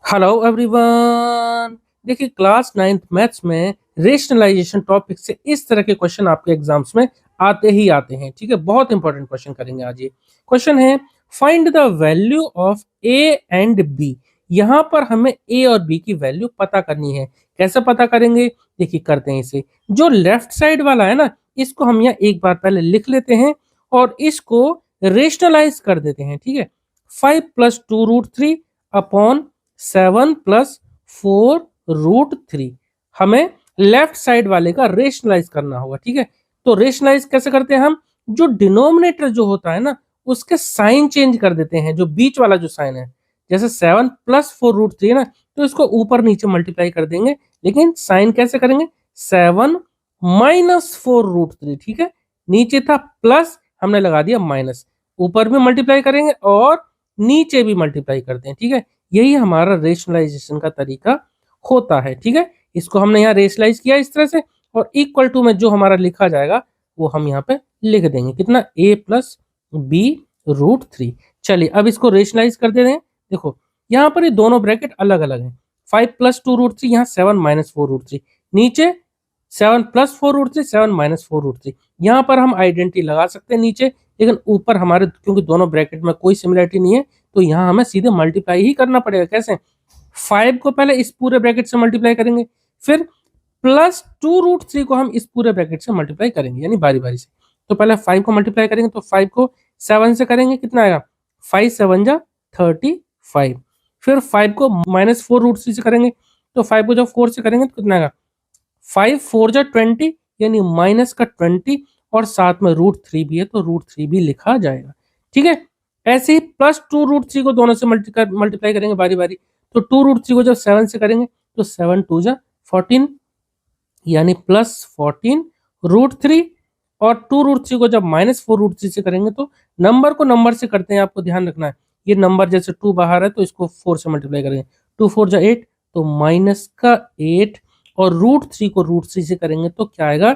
Hello everyone. देखिए class 9th maths में rationalisation topic से इस तरह के क्वेश्चन आपके एग्जाम्स में आते ही आते हैं। ठीक है, बहुत इंपॉर्टेंट क्वेश्चन करेंगे आज। ये क्वेश्चन है find the value of A and B. यहाँ पर हमें ए और बी की वैल्यू पता करनी है। कैसे पता करेंगे? देखिए करते हैं इसे। जो लेफ्ट साइड वाला है ना, इसको हम यहाँ एक बार पहले लिख लेते हैं और इसको रेशनलाइज कर देते हैं। ठीक है, 5 + 2√3 अपॉन 7 + 4√3। हमें लेफ्ट साइड वाले का रेशनलाइज करना होगा। ठीक है, तो रेशनलाइज कैसे करते हैं हम? जो डिनोमिनेटर जो होता है ना, उसके साइन चेंज कर देते हैं। जो बीच वाला जो साइन है, जैसे 7 + 4√3 है ना, तो इसको ऊपर नीचे मल्टीप्लाई कर देंगे। लेकिन साइन कैसे करेंगे? 7 - 4√3। ठीक है, नीचे था प्लस, हमने लगा दिया माइनस। ऊपर भी मल्टीप्लाई करेंगे और नीचे भी मल्टीप्लाई करते हैं। ठीक है, यही हमारा रेशनलाइजेशन का तरीका होता है। ठीक है, इसको हमने यहाँ रेशनलाइज किया इस तरह से, और इक्वल टू में जो हमारा लिखा जाएगा वो हम यहाँ पे लिख देंगे। कितना? a + b√3। चलिए अब इसको रेशनलाइज कर देते हैं। देखो यहाँ पर ये दोनों ब्रैकेट अलग अलग हैं। 5 + 2√3, यहाँ 7 - 4√3, नीचे 7 + 4√3, 7 - 4√3। यहाँ पर हम आइडेंटिटी लगा सकते हैं नीचे, लेकिन ऊपर हमारे क्योंकि दोनों ब्रैकेट में कोई सिमिलरिटी नहीं है, तो यहाँ हमें सीधे मल्टीप्लाई ही करना पड़ेगा। कैसे? 5 को पहले इस पूरे ब्रैकेट से मल्टीप्लाई करेंगे, फिर +2√3 को हम इस पूरे ब्रैकेट से मल्टीप्लाई करेंगे, यानी बारी बारी से। तो पहले 5 को मल्टीप्लाई करेंगे, तो 5 को 7 से करेंगे, कितना आएगा? 5 × 7 = 35। फिर 5 को -4√3 से करेंगे, तो 5 को जब 4 से करेंगे तो कितना आएगा? 5 × 4 = 20, यानी माइनस का 20, और साथ में √3 भी है तो √3 भी लिखा जाएगा। ठीक है, ऐसे ही +2√3 को दोनों से मल्टीप्लाई करेंगे बारी बारी। तो 2√3 को जब 7 से करेंगे तो 7 × 2 = 14, यानी +14√3। और 2√3 को जब -4√3 से करेंगे तो नंबर को नंबर से करते हैं, आपको ध्यान रखना है। ये नंबर जैसे 2 बाहर है तो इसको 4 से मल्टीप्लाई करेंगे, 2 × 4 = 8, तो -8, और √3 को √3 से करेंगे तो क्या आएगा?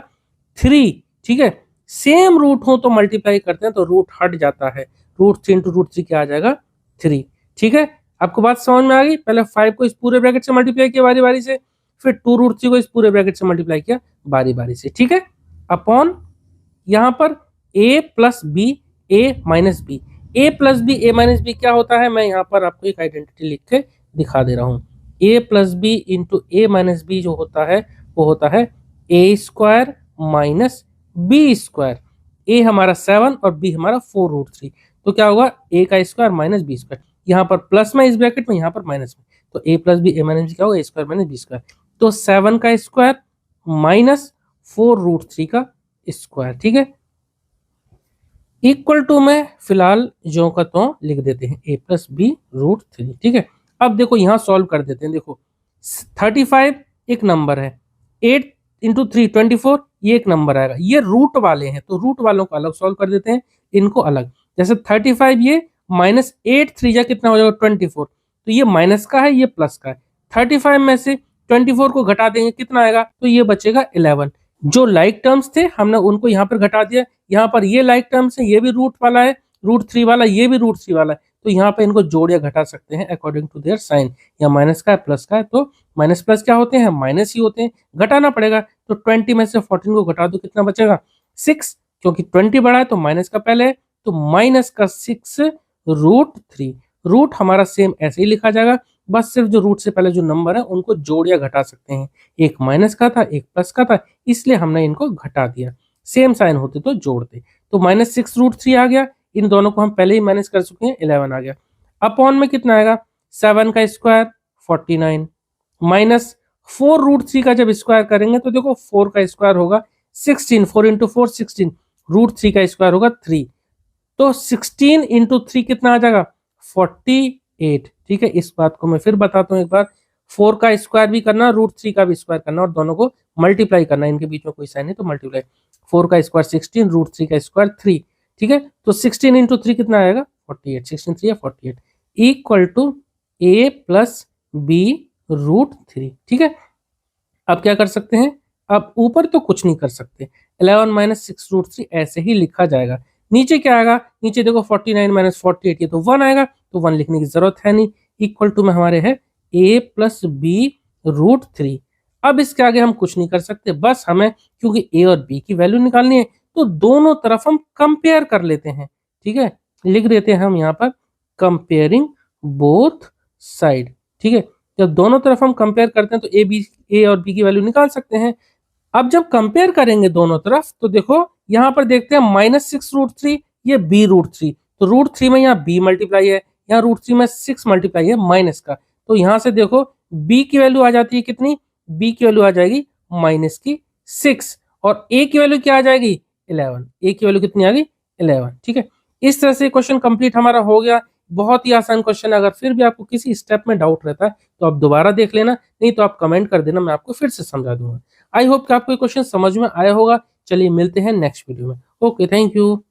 3। ठीक है, सेम रूट हो तो मल्टीप्लाई करते हैं तो रूट हट जाता है। √3 × √3 क्या आ जाएगा? 3। ठीक है, आपको बात समझ में आ गई? पहले 5 को इस पूरे ब्रैकेट से मल्टीप्लाई किया बारी बारी से, फिर 2√3 को इस पूरे ब्रैकेट से मल्टीप्लाई किया बारी बारी से। ठीक है, अपॉन यहाँ पर a + b, a - b। a + b, a - b क्या होता है? मैं यहाँ पर आपको एक आइडेंटिटी लिख के दिखा दे रहा हूँ। a + b × a - b जो होता है वो होता है a² - b²। a हमारा 7 और b हमारा 4√3, तो क्या होगा? a² - b²। यहाँ पर प्लस में इस ब्रैकेट में, यहाँ पर माइनस में, तो a + b, a - b क्या होगा? a² - b²। तो 7 का स्क्वायर माइनस 4√3 का स्क्वायर। ठीक है, इक्वल टू में फिलहाल जो का तो लिख देते हैं a + b√3। ठीक है, अब देखो यहाँ सॉल्व कर देते हैं। देखो 35 एक नंबर है, 8 × 3 24, ये एक नंबर आएगा। ये रूट वाले हैं तो रूट वालों को अलग सॉल्व कर देते हैं, इनको अलग। जैसे 35 ये -8 3 जा कितना हो जाएगा? 24, तो ये माइनस का है, ये प्लस का है। 35 में से 24 को घटा देंगे, कितना आएगा? तो ये बचेगा 11। जो लाइक टर्म्स थे हमने उनको यहाँ पर घटा दिया। यहाँ पर ये लाइक टर्म्स है, ये भी रूट वाला है, √3 वाला, ये भी √3 वाला है, तो यहाँ पे इनको जोड़ या घटा सकते हैं अकॉर्डिंग टू देयर साइन। या माइनस का है, प्लस का है, तो माइनस प्लस क्या होते हैं? माइनस ही होते हैं, घटाना पड़ेगा। तो 20 में से 14 को घटा दो, कितना बचेगा? 6, क्योंकि 20 बड़ा है तो माइनस का पहले है, तो -6√3। रूट हमारा सेम ऐसे ही लिखा जाएगा, बस सिर्फ जो रूट से पहले जो नंबर है उनको जोड़ या घटा सकते हैं। एक माइनस का था, एक प्लस का था, इसलिए हमने इनको घटा दिया। सेम साइन होते तो जोड़ते, तो -6√3 आ गया। इन दोनों को हम पहले ही माइनस कर चुके हैं, 11 आ गया। अपॉन में कितना आएगा? 7 का स्क्वायर 49, माइनस 4√3 का जब स्क्वायर करेंगे तो देखो 4 का स्क्वायर होगा 16, 4 × 4 16, √3 का स्क्वायर होगा 3, तो 16 × 3 कितना आ जाएगा? 48। ठीक है, इस बात को मैं फिर बताता हूँ एक बार। 4 का स्क्वायर भी करना, √3 का भी स्क्वायर करना, और दोनों को मल्टीप्लाई करना, इनके बीच में कोई साइन है तो मल्टीप्लाई। 4 का स्क्वायर 16, √3 का स्क्वायर 3। ठीक है, तो 16 × 3 कितना आएगा? 48। 16 3 48 इक्वल टू a + b√3। ठीक है, अब क्या कर सकते हैं? अब ऊपर तो कुछ नहीं कर सकते, 11 - 6√3 ऐसे ही लिखा जाएगा। नीचे क्या आएगा? नीचे देखो 49 - 48, ये तो 1 आएगा, तो 1 लिखने की जरूरत है नहीं। इक्वल टू में हमारे है a प्लस बी रूट 3। अब इसके आगे हम कुछ नहीं कर सकते, बस हमें क्योंकि a और b की वैल्यू निकालनी है तो दोनों तरफ हम कंपेयर कर लेते हैं। ठीक है, लिख देते हैं हम यहाँ पर कंपेयरिंग बोथ साइड। ठीक है, जब दोनों तरफ हम कंपेयर करते हैं तो a और b की वैल्यू निकाल सकते हैं। अब जब कंपेयर करेंगे दोनों तरफ तो देखो यहाँ पर देखते हैं -6√3, ये b रूट 3, तो रूट 3 में यहाँ b मल्टीप्लाई है, यहाँ रूट 3 में 6 मल्टीप्लाई है माइनस का, तो यहाँ से देखो b की वैल्यू आ जाती है कितनी, b की वैल्यू आ जाएगी -6 और a की वैल्यू क्या आ जाएगी 11, a की वैल्यू कितनी आ गई 11। ठीक है, इस तरह से क्वेश्चन कंप्लीट हमारा हो गया। बहुत ही आसान क्वेश्चन है, अगर फिर भी आपको किसी स्टेप में डाउट रहता है तो आप दोबारा देख लेना, नहीं तो आप कमेंट कर देना, मैं आपको फिर से समझा दूंगा। आई होप कि आपको ये क्वेश्चन समझ में आया होगा। चलिए मिलते हैं नेक्स्ट वीडियो में। Okay, thank you.